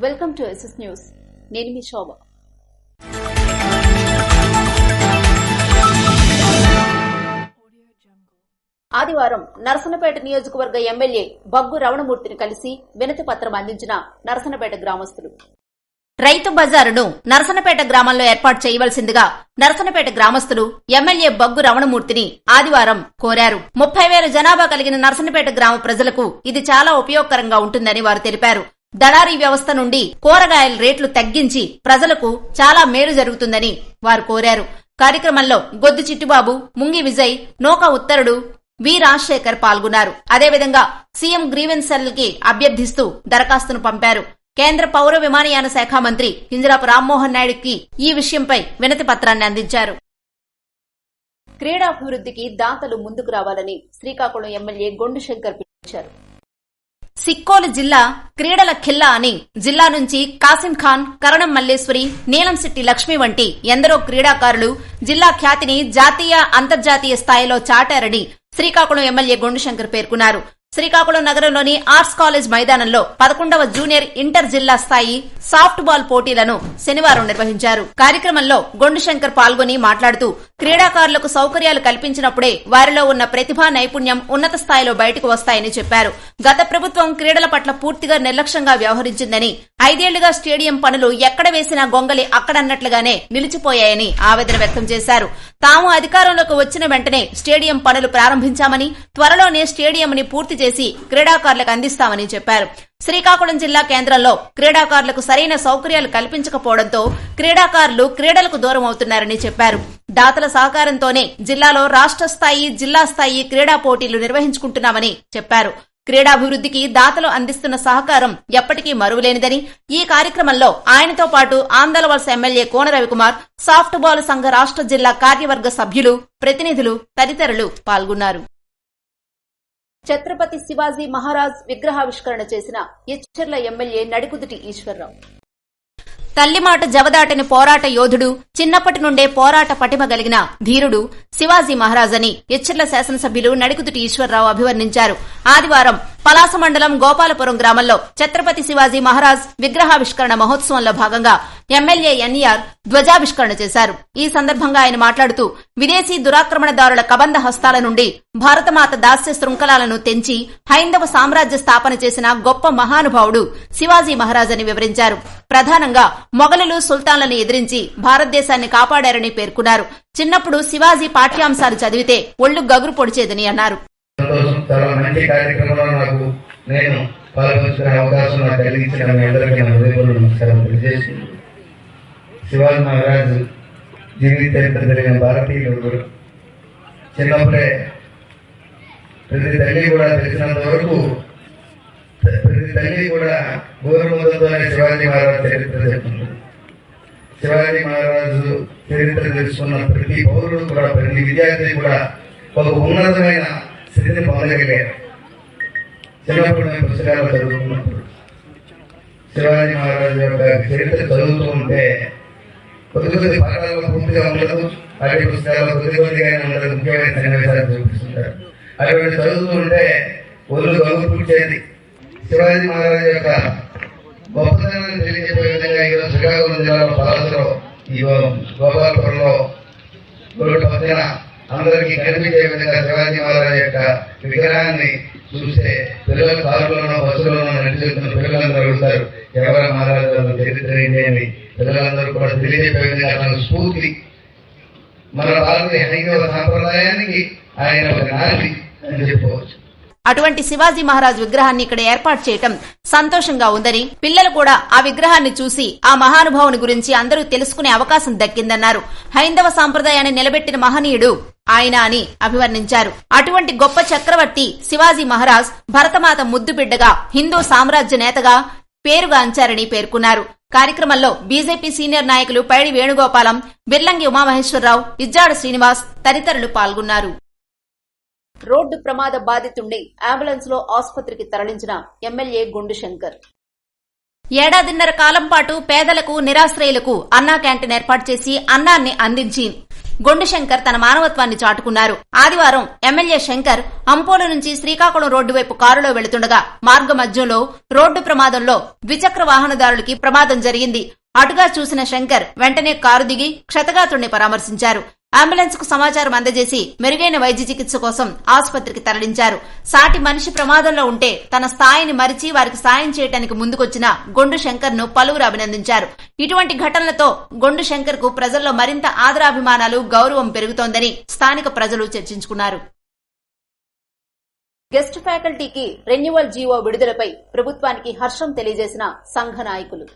Welcome to SS news. నేను మీ శోభ. ఆదివారం నరసన్నపేట నియోజకవర్గ ఎమ్మెల్యే బగ్గు రమణమూర్తిని కలిసి వినతి పత్రం అందించిన నరసన్నపేట గ్రామస్తులు. రైతు బజారును నరసన్నపేట గ్రామంలో ఏర్పాటు చేయవలసిందిగా నరసన్నపేట గ్రామస్తులు ఎమ్మెల్యే బగ్గు రమణమూర్తిని ఆదివారం కోరారు. 30,000 జనాభా కలిగిన నరసన్నపేట గ్రామ ప్రజలకు ఇది చాలా ఉపయోగకరంగా ఉంటుందని వారు తెలిపారు. దళారీ వ్యవస్థ నుండి కూరగాయల రేట్లు తగ్గించి ప్రజలకు చాలా మేలు జరుగుతుందని వారు కోరారు. కార్యక్రమంలో గొద్దు చిట్టిబాబు, ముంగి విజయ్, నోక ఉత్తరుడు, వి రాజశేఖర్ పాల్గొన్నారు. అదేవిధంగా సీఎం గ్రీవెన్స్ సెల్ కి అభ్యర్థిస్తూ దరఖాస్తును పంపారు. కేంద్ర పౌర విమానయాన శాఖ మంత్రి కింజరాపు రామ్మోహన్ నాయుడుకి ఈ విషయంపై వినతి పత్రాన్ని అందించారు. క్రీడాభివృద్ధికి దాతలు ముందుకు రావాలని శ్రీకాకుళం ఎమ్మెల్యే గొండు శంకర్ పిలుపునిచ్చారు. సిక్కోలు జిల్లా క్రీడల ఖిల్లా అని జిల్లా నుంచి కాసిం ఖాన్, కరణం మల్లేశ్వరి, నీలంశెట్టి లక్ష్మి వంటి ఎందరో క్రీడాకారులు జిల్లా ఖ్యాతిని జాతీయ, అంతర్జాతీయ స్థాయిలో చాటారని శ్రీకాకుళం ఎమ్మెల్యే గొండు శంకర్ పేర్కొన్నారు. శ్రీకాకుళం నగరంలోని ఆర్ట్స్ కాలేజ్ మైదానంలో 11వ జూనియర్ ఇంటర్ జిల్లా స్థాయి సాఫ్ట్ బాల్ పోటీలను శనివారం నిర్వహించారు. కార్యక్రమంలో గొండు శంకర్ పాల్గొని మాట్లాడుతూ క్రీడాకారులకు సౌకర్యాలు కల్పించినప్పుడే వారిలో ఉన్న ప్రతిభా నైపుణ్యం ఉన్నత స్థాయిలో బయటకు వస్తాయని చెప్పారు. గత ప్రభుత్వం క్రీడల పట్ల పూర్తిగా నిర్లక్ష్యంగా వ్యవహరించిందని, 5 ఏళ్లుగా స్టేడియం పనులు ఎక్కడ వేసినా గొంగలి అక్కడన్నట్లుగానే నిలిచిపోయాయని ఆవేదన వ్యక్తం చేశారు. తాము అధికారంలోకి వచ్చిన వెంటనే స్టేడియం పనులు ప్రారంభించామని, త్వరలోనే స్టేడియంని పూర్తి చేసి క్రీడాకారులకు అందిస్తామని చెప్పారు. శ్రీకాకుళం జిల్లా కేంద్రంలో క్రీడాకారులకు సరైన సౌకర్యాలు కల్పించకపోవడంతో క్రీడాకారులు క్రీడలకు దూరం అవుతున్నారని చెప్పారు. దాతల సహకారంతోనే జిల్లాలో రాష్ట్ర స్థాయి, జిల్లా స్థాయి క్రీడా పోటీలు నిర్వహించుకుంటున్నామని చెప్పారు. క్రీడాభివృద్ధికి దాతలు అందిస్తున్న సహకారం ఎప్పటికీ మరువలేనిదని, ఈ కార్యక్రమంలో ఆయనతో పాటు ఆందలవలస ఎమ్మెల్యే కోన రవికుమార్, సాఫ్ట్ బాల్ సంఘ రాష్ట్ర జిల్లా కార్యవర్గ సభ్యులు, ప్రతినిధులు తదితరులు పాల్గొన్నారు. ఛత్రపతి శివాజీ మహారాజ్ విగ్రహావిష్కరణ చేసిన ఎచ్చెర్ల ఎమ్మెల్యే నడికుదుటి ఈశ్వర్రావు. తల్లిమాట జవదాటని పోరాట యోధుడు, చిన్నప్పటి నుండే పోరాట పటిమ కలిగిన ధీరుడు శివాజీ మహారాజ్ అని ఎచ్చెర్ల శాసనసభ్యులు నడికుదుటి ఈశ్వర్రావు అభివర్ణించారు. ఆదివారం పలాస మండలం గోపాలపురం గ్రామంలో ఛత్రపతి శివాజీ మహారాజ్ విగ్రహావిష్కరణ మహోత్సవంలో భాగంగా ఎమ్మెల్యే ఎన్ఈఆర్ ధ్వజావిష్కరణ చేశారు. ఈ సందర్భంగా ఆయన మాట్లాడుతూ విదేశీ దురాక్రమణదారుల కబంధ హస్తాల నుండి భారతమాత దాస్య శృంఖలాలను తెంచి హైందవ సామ్రాజ్య స్థాపన చేసిన గొప్ప మహానుభావుడు శివాజీ మహారాజ్ అని వివరించారు. ప్రధానంగా మొఘలులు, సుల్తాన్లను ఎదిరించి భారతదేశాన్ని కాపాడారని పేర్కొన్నారు. చిన్నప్పుడు శివాజీ పాఠ్యాంశాలు చదివితే ఒళ్లు గగురు పొడిచేదని అన్నారు. చాలా మంచి కార్యక్రమంలో నాకు నేను పాల్గొంచుకునే అవకాశం నాకు కలిగించిన మీ అందరికీ నా హృదయపూర్వక నమస్కారం తెలియజేసి, శివాజీ మహారాజ్ జీవిత చరిత్ర జరిగిన భారతీయులు చిన్నప్పుడే ప్రతి తల్లి కూడా తెలిసినంత వరకు ప్రతి తల్లి కూడా గోరుముద్రతోనే శివాజీ మహారాజ్ చరిత్ర చెప్తుంది. శివాజీ మహారాజు చరిత్ర తెలుసుకున్న ప్రతి పౌరుడు కూడా, ప్రతి విద్యార్థి కూడా ఒక ఉన్నతమైన స్థితిని పొందగలిగారు. చిన్నప్పుడు మేము పుస్తకాలు చదువుకున్నప్పుడు శివాజీ మహారాజు యొక్క చరిత్ర చదువుతూ ఉంటే కొద్ది పాఠాలలో పూర్తిగా ఉండదు, అటు పుస్తకాల్లో కొద్దిగా ఉండదు, ముఖ్యమైన సన్నివేశాలు చూపిస్తుంటారు. అటువంటి చదువుతూ ఉంటే ఒళ్ళు గౌరవ పుట్టేది. శివాజీ మహారాజు యొక్క గొప్పతనాన్ని తెలియజేసే విధంగా ఈరోజు శ్రీకాకుళం జిల్లాలో పలాసలో, ఈ గోపాలపురంలో రోడ్డు పక్కన అందరికీ కనిపించే విధంగా శివాజీ మహారాజ్ యొక్క విగ్రహాన్ని చూస్తే పిల్లల కారులోనో, బస్సులోనో నడిచేస్తున్న పిల్లలందరూ అడుగుతారు, ఎవర మహారాజు గారు చరిత్ర ఏంటి అని. పిల్లలందరూ కూడా తెలియజేసే విధంగా తన స్ఫూర్తి, మన భారతీయ హైందవ సాంప్రదాయానికి ఆయన ఒక నాటి అని చెప్పవచ్చు. అటువంటి శివాజీ మహారాజ్ విగ్రహాన్ని ఇక్కడ ఏర్పాటు చేయటం సంతోషంగా ఉందని, పిల్లలు కూడా ఆ విగ్రహాన్ని చూసి ఆ మహానుభావుని గురించి అందరూ తెలుసుకునే అవకాశం దక్కిందన్నారు. హైందవ సాంప్రదాయాన్ని నిలబెట్టిన మహనీయుడు ఆయన అని అభివర్ణించారు. అటువంటి గొప్ప చక్రవర్తి శివాజీ మహారాజ్ భరతమాత ముద్దు బిడ్డగా, హిందూ సామ్రాజ్య నేతగా పేరుగాంచారని పేర్కొన్నారు. కార్యక్రమంలో బీజేపీ సీనియర్ నాయకులు పైడి వేణుగోపాలం, బిర్లంగి ఉమామహేశ్వరరావు, ఇజ్జాడ శ్రీనివాస్ తదితరులు పాల్గొన్నారు. రోడ్డు ప్రమాద బాధితుణ్ణి అంబులెన్స్ లో ఆసుపత్రికి తరలించిన ఎమ్మెల్యే గొండు శంకర్. ఏడాదిన్నర కాలం పాటు పేదలకు, నిరాశ్రయులకు అన్నా క్యాంటీన్ ఏర్పాటు చేసి అన్నాన్ని అందించి గొండు శంకర్ తన మానవత్వాన్ని చాటుకున్నారు. ఆదివారం ఎమ్మెల్యే శంకర్ అంపోలు నుంచి శ్రీకాకుళం రోడ్డు వైపు కారులో వెళుతుండగా మార్గ మధ్యంలో రోడ్డు ప్రమాదంలో ద్విచక్ర వాహనదారులకి ప్రమాదం జరిగింది. అటుగా చూసిన శంకర్ వెంటనే కారు దిగి క్షతగాత్రుడిని పరామర్శించారు. అంబులెన్స్ కు సమాచారం అందజేసి మెరుగైన వైద్య చికిత్స కోసం ఆసుపత్రికి తరలించారు. సాటి మనిషి ప్రమాదంలో ఉంటే తన స్థాయిని మరిచి వారికి సాయం చేయడానికి ముందుకొచ్చిన గొండు శంకర్ ను పలువురు అభినందించారు. ఇటువంటి ఘటనలతో గొండు శంకర్ కు ప్రజల్లో మరింత ఆదరాభిమానాలు, గౌరవం పెరుగుతోందని స్థానిక ప్రజలు చర్చించుకున్నారు. గెస్ట్ ఫ్యాకల్టీకి రెన్యువల్ జీవో విడుదలపై ప్రభుత్వానికి హర్షం తెలియజేసిన సంఘ నాయకులు.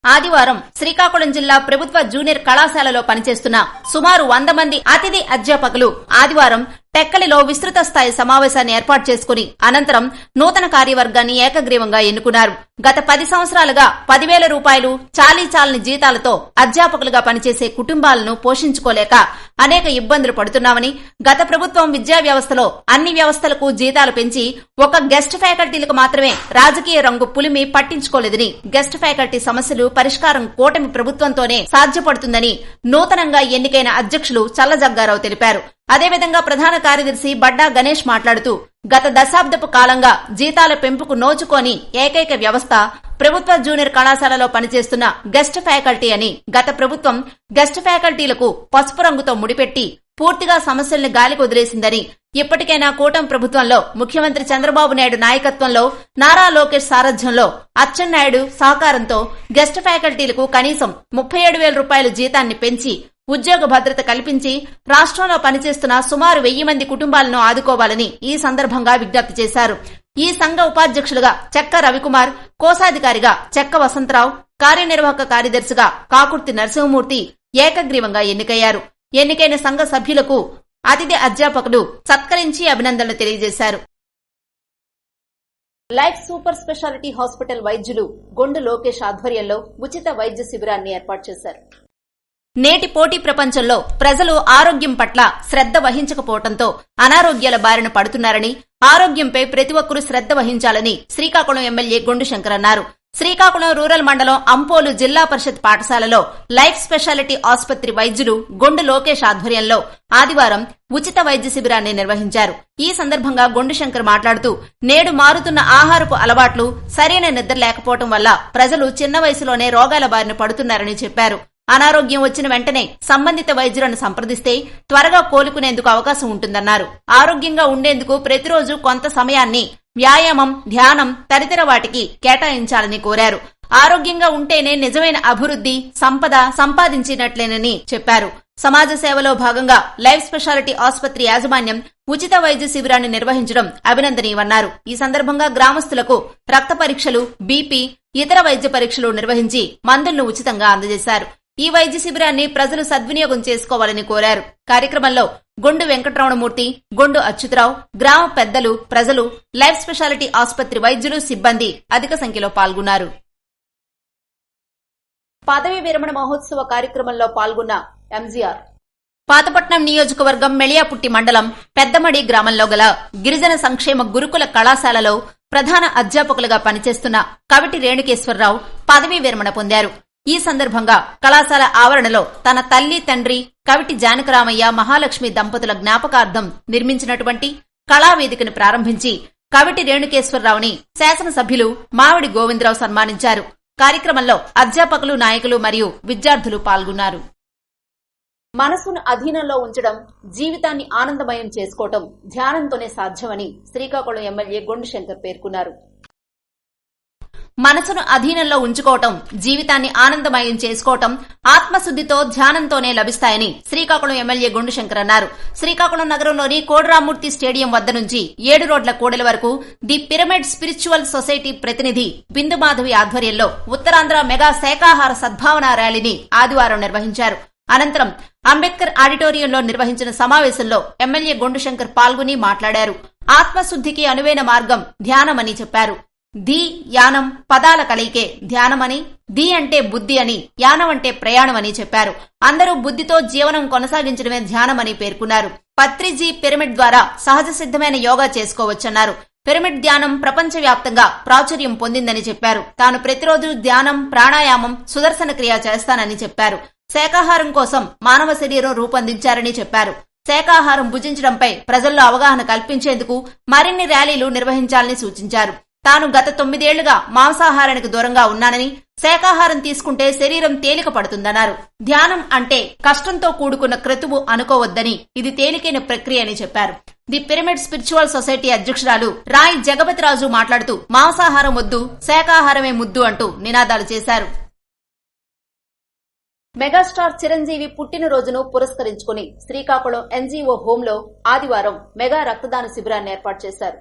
ఆదివారం శ్రీకాకుళం జిల్లా ప్రభుత్వ జూనియర్ కళాశాలలో పనిచేస్తున్న సుమారు 100 మంది అతిథి అధ్యాపకులు ఆదివారం టెక్కలిలో విస్తృత స్థాయి సమావేశాన్ని ఏర్పాటు చేసుకుని అనంతరం నూతన కార్యవర్గాన్ని ఏకగ్రీవంగా ఎన్నుకున్నారు. గత 10 సంవత్సరాలుగా 10,000 రూపాయలు చాలీచాలని జీతాలతో అధ్యాపకులుగా పనిచేసే కుటుంబాలను పోషించుకోలేక అనేక ఇబ్బందులు పడుతున్నామని, గత ప్రభుత్వం విద్యా వ్యవస్థలో అన్ని వ్యవస్థలకు జీతాలు పెంచి ఒక గెస్ట్ ఫ్యాకల్టీలకు మాత్రమే రాజకీయ రంగు పులిమి పట్టించుకోలేదని, గెస్ట్ ఫ్యాకల్టీ సమస్యలు పరిష్కారం కూటమి ప్రభుత్వంతోనే సాధ్యపడుతుందని నూతనంగా ఎన్నికైన అధ్యక్షులు చల్లజగ్గారావు తెలిపారు. అదేవిధంగా ప్రధాన కార్యదర్శి బడ్డా గణేష్ మాట్లాడుతూ గత దశాబ్దపు కాలంగా జీతాల పెంపుకు నోచుకోని ఏకైక వ్యవస్థ ప్రభుత్వ జూనియర్ కళాశాలలో పనిచేస్తున్న గెస్ట్ ఫ్యాకల్టీ అని, గత ప్రభుత్వం గెస్ట్ ఫ్యాకల్టీలకు పసుపు రంగుతో ముడిపెట్టి పూర్తిగా సమస్యల్ని గాలికి వదిలేసిందని, ఇప్పటికైనా కూటమి ప్రభుత్వంలో ముఖ్యమంత్రి చంద్రబాబు నాయుడు నాయకత్వంలో నారా లోకేష్ సారథ్యంలో అచ్చెన్నాయుడు సహకారంతో గెస్ట్ ఫ్యాకల్టీలకు కనీసం 37,000 రూపాయల జీతాన్ని పెంచి ఉద్యోగ భద్రత కల్పించి రాష్ట్రంలో పనిచేస్తున్న సుమారు 1000 మంది కుటుంబాలను ఆదుకోవాలని ఈ సందర్భంగా విజ్ఞప్తి చేశారు. ఈ సంఘ ఉపాధ్యక్షులుగా చెక్క రవికుమార్, కోశాధికారిగా చెక్క వసంతరావు, కార్యనిర్వాహక కార్యదర్శిగా కాకుర్తి నరసింహమూర్తి ఏకగ్రీవంగా ఎన్నికయ్యారు. ఎన్నికైన సంఘ సభ్యులకు అతిథి అధ్యాపకులు సత్కరించి అభినందనలు తెలియజేశారు. లైఫ్ సూపర్ స్పెషాలిటీ హాస్పిటల్ వైద్యులు గొండు లోకేష్ ఆధ్వర్యంలో ఉచిత వైద్య శిబిరాన్ని ఏర్పాటు చేశారు. నేటి పోటీ ప్రపంచంలో ప్రజలు ఆరోగ్యం పట్ల శ్రద్ధ వహించకపోవడంతో అనారోగ్యాల బారిన పడుతున్నారని, ఆరోగ్యంపై ప్రతి ఒక్కరూ శ్రద్ధ వహించాలని శ్రీకాకుళం ఎమ్మెల్యే గొండు శంకర్ అన్నారు. శ్రీకాకుళం రూరల్ మండలం అంపోలు జిల్లా పరిషత్ పాఠశాలలో లైఫ్ స్పెషాలిటీ ఆసుపత్రి వైద్యులు గొండు లోకేష్ ఆధ్వర్యంలో ఆదివారం ఉచిత వైద్య శిబిరాన్ని నిర్వహించారు. ఈ సందర్భంగా గొండు శంకర్ మాట్లాడుతూ నేడు మారుతున్న ఆహారపు అలవాట్లు, సరైన నిద్ర లేకపోవడం వల్ల ప్రజలు చిన్న వయసులోనే రోగాల బారిన పడుతున్నారని చెప్పారు. అనారోగ్యం వచ్చిన వెంటనే సంబంధిత వైద్యులను సంప్రదిస్తే త్వరగా కోలుకునేందుకు అవకాశం ఉంటుందన్నారు. ఆరోగ్యంగా ఉండేందుకు ప్రతిరోజు కొంత సమయాన్ని వ్యాయామం, ధ్యానం తదితర వాటికి కేటాయించాలని కోరారు. ఆరోగ్యంగా ఉంటేనే నిజమైన అభివృద్ధి, సంపద సంపాదించినట్లేనని చెప్పారు. సమాజ సేవలో భాగంగా లైఫ్ స్పెషాలిటీ ఆసుపత్రి యాజమాన్యం ఉచిత వైద్య శిబిరాన్ని నిర్వహించడం అభినందనీయమన్నారు. ఈ సందర్భంగా గ్రామస్తులకు రక్త పరీక్షలు, బీపీ, ఇతర వైద్య పరీక్షలు నిర్వహించి మందులను ఉచితంగా అందజేశారు. ఈ వైద్య శిబిరాన్ని ప్రజలు సద్వినియోగం చేసుకోవాలని కోరారు. కార్యక్రమంలో గొండు వెంకటరమణమూర్తి, గొండు అచ్యుతరావు, గ్రామ పెద్దలు, ప్రజలు, లైఫ్ స్పెషాలిటీ ఆసుపత్రి వైద్యులు, సిబ్బంది అధిక సంఖ్యలో పాల్గొన్నారు. పదవీ విరమణ మహోత్సవ కార్యక్రమంలో పాల్గొన్న ఎంజీఆర్. పాతపట్నం నియోజకవర్గం మెళియాపుట్టి మండలం పెద్దమడి గ్రామంలో గల గిరిజన సంక్షేమ గురుకుల కళాశాలలో ప్రధాన అధ్యాపకులుగా పనిచేస్తున్న కవిటి రేణుకేశ్వరరావు పదవీ విరమణ పొందారు. ఈ సందర్భంగా కళాశాల ఆవరణలో తన తల్లి, తండ్రి కవిటి జానకరామయ్య, మహాలక్ష్మి దంపతుల జ్ఞాపకార్థం నిర్మించినటువంటి కళావేదికను ప్రారంభించి కవిటి రేణుకేశ్వరరావుని శాసనసభ్యులు మావిడి గోవిందరావు సన్మానించారు. కార్యక్రమంలో అధ్యాపకులు, నాయకులు మరియు విద్యార్థులు పాల్గొన్నారు. మనసును అధీనంలో ఉంచడం, జీవితాన్ని ఆనందమయం చేసుకోవటం ధ్యానంతోనే సాధ్యమని శ్రీకాకుళం ఎమ్మెల్యే గొండు శంకర్ పేర్కొన్నారు. మనసును అధీనంలో ఉంచుకోవటం, జీవితాన్ని ఆనందమయం చేసుకోవటం ఆత్మశుద్దితో, ధ్యానంతోనే లభిస్తాయని శ్రీకాకుళం ఎమ్మెల్యే గొండు శంకర్ అన్నారు. శ్రీకాకుళం నగరంలోని కోడరామూర్తి స్టేడియం వద్ద నుంచి 7 రోడ్ల కూడలి వరకు ది పిరమిడ్ స్పిరిచువల్ సొసైటీ ప్రతినిధి బిందు మాధవి ఆధ్వర్యంలో ఉత్తరాంధ్ర మెగా శాఖాహార సద్భావన ర్యాలీని ఆదివారం నిర్వహించారు. అనంతరం అంబేద్కర్ ఆడిటోరియంలో నిర్వహించిన సమావేశంలో ఎమ్మెల్యే గొండు శంకర్ పాల్గొని మాట్లాడారు. ఆత్మశుద్దికి అనువైన మార్గం ధ్యానమని చెప్పారు. ధీ, యానం పదాల కలయికే ధ్యానమని, ధీ అంటే బుద్ధి అని, యానం అంటే ప్రయాణమని చెప్పారు. అందరూ బుద్ధితో జీవనం కొనసాగించడమే ధ్యానమని పేర్కొన్నారు. పత్రిజీ పిరమిడ్ ద్వారా సహజ సిద్ధమైన యోగా చేసుకోవచ్చన్నారు. పిరమిడ్ ధ్యానం ప్రపంచవ్యాప్తంగా ప్రాచుర్యం పొందిందని చెప్పారు. తాను ప్రతిరోజు ధ్యానం, ప్రాణాయామం, సుదర్శన క్రియ చేస్తానని చెప్పారు. శాకాహారం కోసం మానవ శరీరం రూపొందించారని చెప్పారు. శాకాహారం భుజించడంపై ప్రజల్లో అవగాహన కల్పించేందుకు మరిన్ని ర్యాలీలు నిర్వహించాలని సూచించారు. తాను గత 9 ఏళ్లుగా మాంసాహారానికి దూరంగా ఉన్నానని, శాకాహారం తీసుకుంటే శరీరం తేలిక పడుతుందన్నారు. ధ్యానం అంటే కష్టంతో కూడుకున్న క్రతువు అనుకోవద్దని, ఇది తేలికైన ప్రక్రియ అని చెప్పారు. ది పిరమిడ్ స్పిరిచువల్ సొసైటీ అధ్యక్షురాలు రాయ్ జగపతిరాజు మాట్లాడుతూ మాంసాహారం వద్దు, శాకాహారమే ముద్దు అంటూ నినాదాలు చేశారు. మెగాస్టార్ చిరంజీవి పుట్టినరోజును పురస్కరించుకుని శ్రీకాకుళం ఎన్జీఓ హోంలో ఆదివారం మెగా రక్తదాన శిబిరాన్ని ఏర్పాటు చేశారు.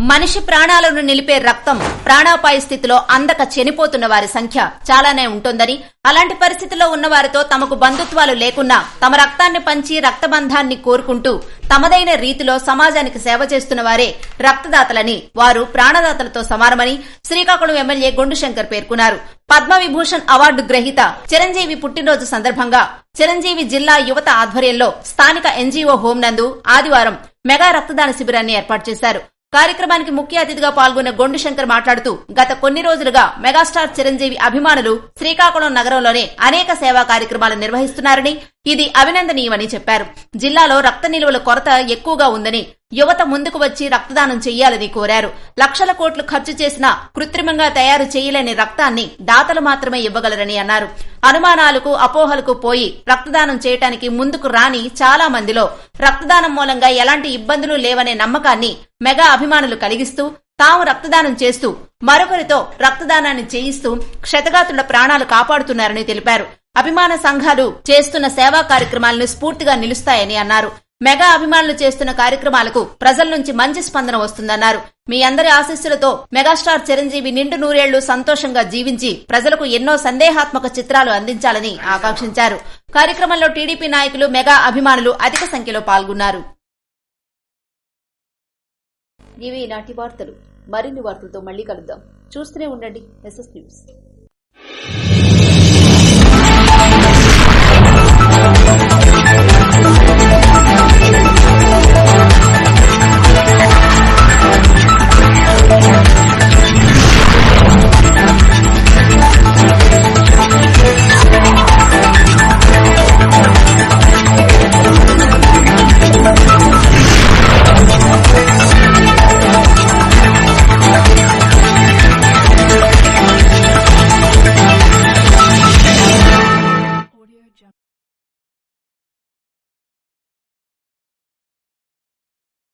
మనిషి ప్రాణాలను నిలిపే రక్తం ప్రాణాపాయ స్థితిలో అందక చనిపోతున్న వారి సంఖ్య చాలానే ఉంటోందని, అలాంటి పరిస్థితిలో ఉన్నవారితో తమకు బంధుత్వాలు లేకున్నా తమ రక్తాన్ని పంచి రక్తబంధాన్ని కోరుకుంటూ తమదైన రీతిలో సమాజానికి సేవ చేస్తున్న వారే రక్తదాతలని, వారు ప్రాణదాతలతో సమానమని శ్రీకాకుళం ఎమ్మెల్యే గొండుశంకర్ పేర్కొన్నారు. పద్మవిభూషణ్ అవార్డు గ్రహీత చిరంజీవి పుట్టినరోజు సందర్భంగా చిరంజీవి జిల్లా యువత ఆధ్వర్యంలో స్థానిక ఎన్జీఓ హోం నందు ఆదివారం మెగా రక్తదాన శిబిరాన్ని ఏర్పాటు చేశారు. కార్యక్రమానికి ముఖ్య అతిథిగా పాల్గొన్న గొండుశంకర్ మాట్లాడుతూ గత కొన్ని రోజులుగా మెగాస్టార్ చిరంజీవి అభిమానులు శ్రీకాకుళం నగరంలోనే అనేక సేవా కార్యక్రమాలు నిర్వహిస్తున్నారని, ఇది అభినందనీయమని చెప్పారు. జిల్లాలో రక్త నిల్వల కొరత ఎక్కువగా ఉందని, యువత ముందుకు వచ్చి రక్తదానం చేయాలని కోరారు. లక్షల కోట్లు ఖర్చు చేసినా కృత్రిమంగా తయారు చేయలేని రక్తాన్ని దాతలు మాత్రమే ఇవ్వగలరని అన్నారు. అనుమానాలకు, అపోహలకు పోయి రక్తదానం చేయడానికి ముందుకు రాని చాలా మందిలో రక్తదానం మూలంగా ఎలాంటి ఇబ్బందులు లేవనే నమ్మకాన్ని మెగా అభిమానులు కలిగిస్తూ తాము రక్తదానం చేస్తూ మరొకరితో రక్తదానాన్ని చేయిస్తూ క్షతగాతుల ప్రాణాలు కాపాడుతున్నారని తెలిపారు. అభిమాన సంఘాలు చేస్తున్న సేవా కార్యక్రమాలను స్ఫూర్తిగా నిలుస్తాయని అన్నారు. మెగా అభిమానులు చేస్తున్న కార్యక్రమాలకు ప్రజల నుంచి మంచి స్పందన వస్తుందన్నారు. మీ అందరి ఆశీస్సులతో మెగాస్టార్ చిరంజీవి నిండు నూరేళ్లు సంతోషంగా జీవించి ప్రజలకు ఎన్నో సందేహాత్మక చిత్రాలు అందించాలని ఆకాంక్షించారు. కార్యక్రమంలో టీడీపీ నాయకులు, మెగా అభిమానులు అధిక సంఖ్యలో పాల్గొన్నారు. ఇవి నాటి వార్తలు. మరిన్ని వార్తలతో మళ్లీ కలుద్దాం. చూస్తూనే ఉండండి ఎస్ఎస్ న్యూస్.